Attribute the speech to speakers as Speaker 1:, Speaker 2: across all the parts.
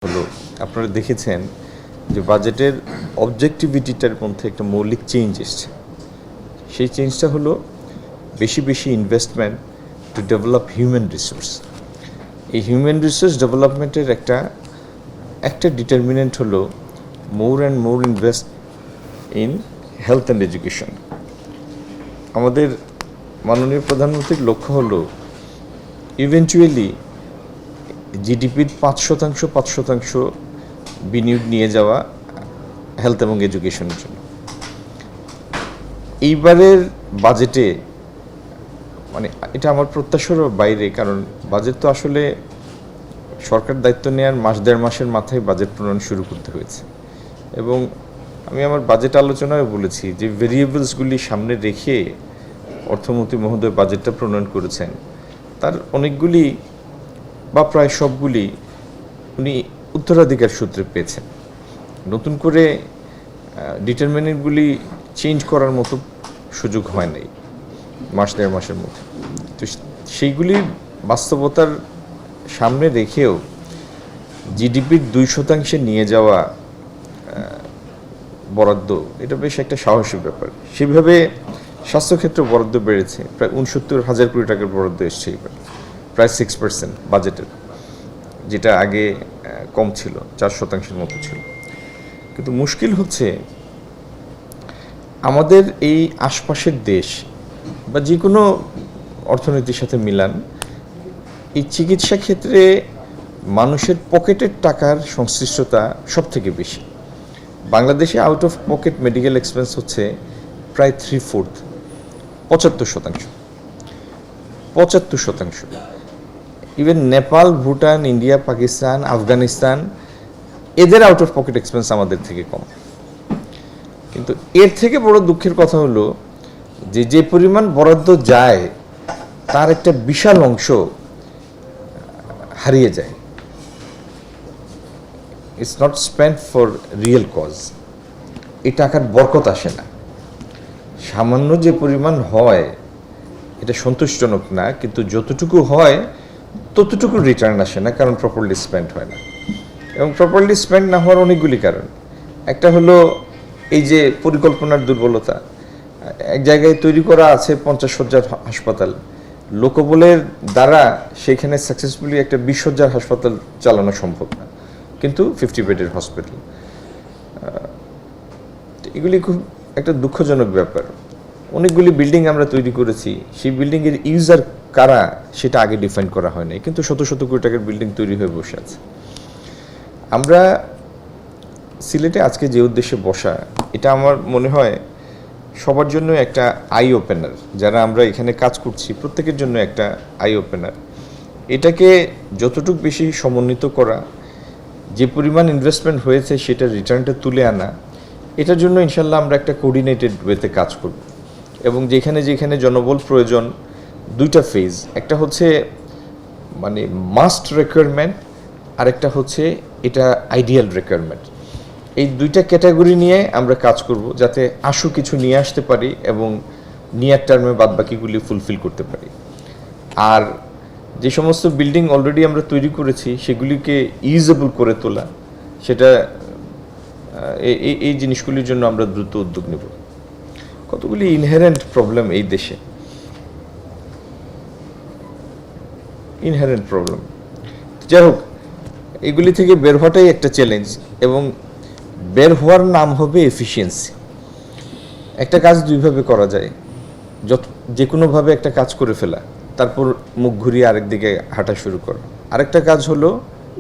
Speaker 1: হলো আপনারা দেখেছেন যে বাজেটের অবজেক্টিভিটিটার মধ্যে একটা মৌলিক চেঞ্জ এসছে। সেই চেঞ্জটা হলো বেশি বেশি investment to develop human resource. এই হিউম্যান রিসোর্স ডেভেলপমেন্টের একটা ডিটারমিনেন্ট হলো more and more invest in health and education. আমাদের মাননীয় প্রধানমন্ত্রীর লক্ষ্য হলো ইভেন্চুয়ালি জিডিপির 5% বিনিয়োগ নিয়ে যাওয়া হেলথ এবং এডুকেশনের জন্য। এইবারের বাজেটে মানে এটা আমার প্রত্যাশারও বাইরে, কারণ বাজেট তো আসলে সরকার দায়িত্ব নেওয়ার মাস দেড় মাসের মাথায় বাজেট প্রণয়ন শুরু করতে হয়েছে। এবং আমি আমার বাজেট আলোচনায় বলেছি যে ভেরিয়েবলসগুলি সামনে রেখে অর্থমন্ত্রী মহোদয় বাজেটটা প্রণয়ন করেছেন। তার অনেকগুলি বা প্রায় সবগুলি উনি উত্তরাধিকার সূত্রে পেয়েছেন। নতুন করে ডিটারমিনেন্টগুলি চেঞ্জ করার মতো সুযোগ হয় নাই মাস দেড় মাসের মধ্যে। তো সেইগুলি বাস্তবতার সামনে রেখেও জিডিপির 2% নিয়ে যাওয়া বরাদ্দ, এটা বেশ একটা সাহসী ব্যাপার। সেভাবে স্বাস্থ্যক্ষেত্রে বরাদ্দ বেড়েছে, প্রায় 69,000 কোটি টাকার বরাদ্দ এসছে এবার, প্রায় 6% বাজেটের, যেটা আগে কম ছিল, 4% মতো ছিল। কিন্তু মুশকিল হচ্ছে আমাদের এই আশপাশের দেশ বা যে কোনো অর্থনীতির সাথে মিলান, এই চিকিৎসা ক্ষেত্রে মানুষের পকেটের টাকার সংশ্লিষ্টতা সব থেকে বেশি। বাংলাদেশে out of pocket medical expense হচ্ছে প্রায় 3/4, 75%। ইভেন নেপাল, ভুটান, ইন্ডিয়া, পাকিস্তান, আফগানিস্তান, এদের আউট অফ পকেট এক্সপেন্স আমাদের থেকে কম। কিন্তু এর থেকে বড় দুঃখের কথা হলো যে পরিমাণ বরাদ্দ যায় তার একটা বিশাল অংশ হারিয়ে যায়। It's not spent for real cause. এই টাকার বরকত আসে না। সামান্য যে পরিমাণ হয় এটা সন্তোষজনক না, কিন্তু যতটুকু হয় ততটুকু রিটার্ন আসে না, কারণ প্রপারলি স্পেন্ড হয় না। এবং প্রপারলি স্পেন্ড না হওয়ার অনেকগুলি কারণ। একটা হলো এই যে পরিকল্পনার দুর্বলতা। এক জায়গায় তৈরি করা আছে 50 শয্যার হাসপাতাল, লোকবলের দ্বারা সেখানে সাকসেসফুলি একটা 20 শয্যার হাসপাতাল চালানো সম্ভব না, কিন্তু 50 বেডের হসপিটাল। এগুলি খুব একটা দুঃখজনক ব্যাপার। অনেকগুলি বিল্ডিং আমরা তৈরি করেছি, সেই বিল্ডিংয়ের ইউজার কারা সেটা আগে ডিফাইন করা হয় নাই, কিন্তু শত শত কোটি টাকার বিল্ডিং তৈরি হয়ে বসে আছে। আমরা সিলেটে আজকে যে উদ্দেশ্যে বসা, এটা আমার মনে হয় সবার জন্য একটা আই ওপেনার। যারা আমরা এখানে কাজ করছি প্রত্যেকের জন্য একটা আই ওপেনার। এটাকে যতটুকু বেশি সমন্বিত করা, যে পরিমাণ ইনভেস্টমেন্ট হয়েছে সেটার রিটার্নটা তুলে আনা, এটার জন্য ইনশাল্লাহ আমরা একটা কোঅর্ডিনেটেড ওয়েতে কাজ করব। এবং যেখানে যেখানে জনবল প্রয়োজন, দুইটা ফেজ, একটা হচ্ছে মানে মাস্ট রিকোয়ারমেন্ট, আরেকটা হচ্ছে এটা আইডিয়াল রিকোয়ারমেন্ট। এই দুইটা ক্যাটাগরি নিয়ে আমরা কাজ করব, যাতে আশু কিছু নিয়ে আসতে পারি এবং নিয়ার টার্মে বাদবাকিগুলি ফুলফিল করতে পারি। আর যে সমস্ত বিল্ডিং অলরেডি আমরা তৈরি করেছি সেগুলিকে ইউজেবল করে তোলা, সেটা এই জিনিসগুলির জন্য আমরা দ্রুত উদ্যোগ নেব। কতগুলি ইনহেরেন্ট প্রবলেম এই দেশে, ইনহেরেন্ট প্রবলেম। যাই হোক, এগুলি থেকে বের হওয়াটাই একটা চ্যালেঞ্জ, এবং বের হওয়ার নাম হবে এফিসিয়েন্সি। একটা কাজ দুইভাবে করা যায়, যে কোনোভাবে একটা কাজ করে ফেলা, তারপর মুখ ঘুরিয়ে আরেক দিকে হাঁটা শুরু করা। আরেকটা কাজ হলো,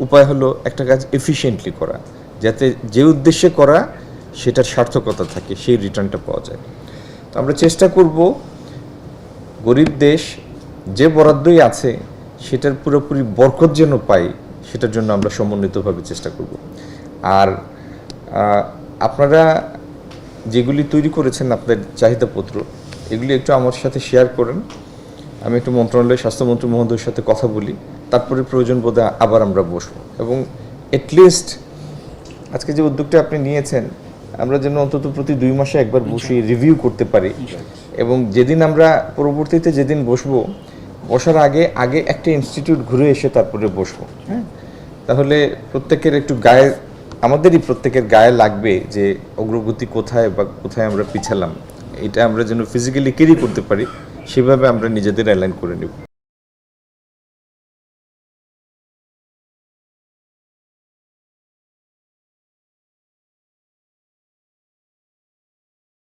Speaker 1: উপায় হলো একটা কাজ এফিশিয়েন্টলি করা, যাতে যে উদ্দেশ্যে করা সেটার সার্থকতা থাকে, সেই রিটার্নটা পাওয়া যায়। তো আমরা চেষ্টা করব গরিব দেশ যে বরাদ্দই আছে সেটার পুরোপুরি বরকত যেন পাই, সেটার জন্য আমরা সমন্বিতভাবে চেষ্টা করব। আর আপনারা যেগুলি তৈরি করেছেন আপনাদের চাহিদাপত্র, এগুলি একটু আমার সাথে শেয়ার করেন। আমি একটু মন্ত্রণালয়ের স্বাস্থ্যমন্ত্রী মহোদয়ের সাথে কথা বলি, তারপরে প্রয়োজন বোধে আবার আমরা বসবো। এবং এটলিস্ট আজকে যে উদ্যোগটা আপনি নিয়েছেন, আমরা যেন অন্তত প্রতি 2 মাসে একবার বসে রিভিউ করতে পারি। এবং যেদিন আমরা পরবর্তীতে যেদিন বসার আগে একটা ইনস্টিটিউট ঘুরে এসে তারপরে বসবো। হ্যাঁ, তাহলে প্রত্যেকের একটু গায়ে, আমাদেরই প্রত্যেকের গায়ে লাগবে যে অগ্রগতি কোথায় বা কোথায় আমরা পিছালাম, এটা আমরা যেন ফিজিক্যালি ক্যারি করতে পারি, সেভাবে আমরা নিজেদের অ্যালাইন করে নেব।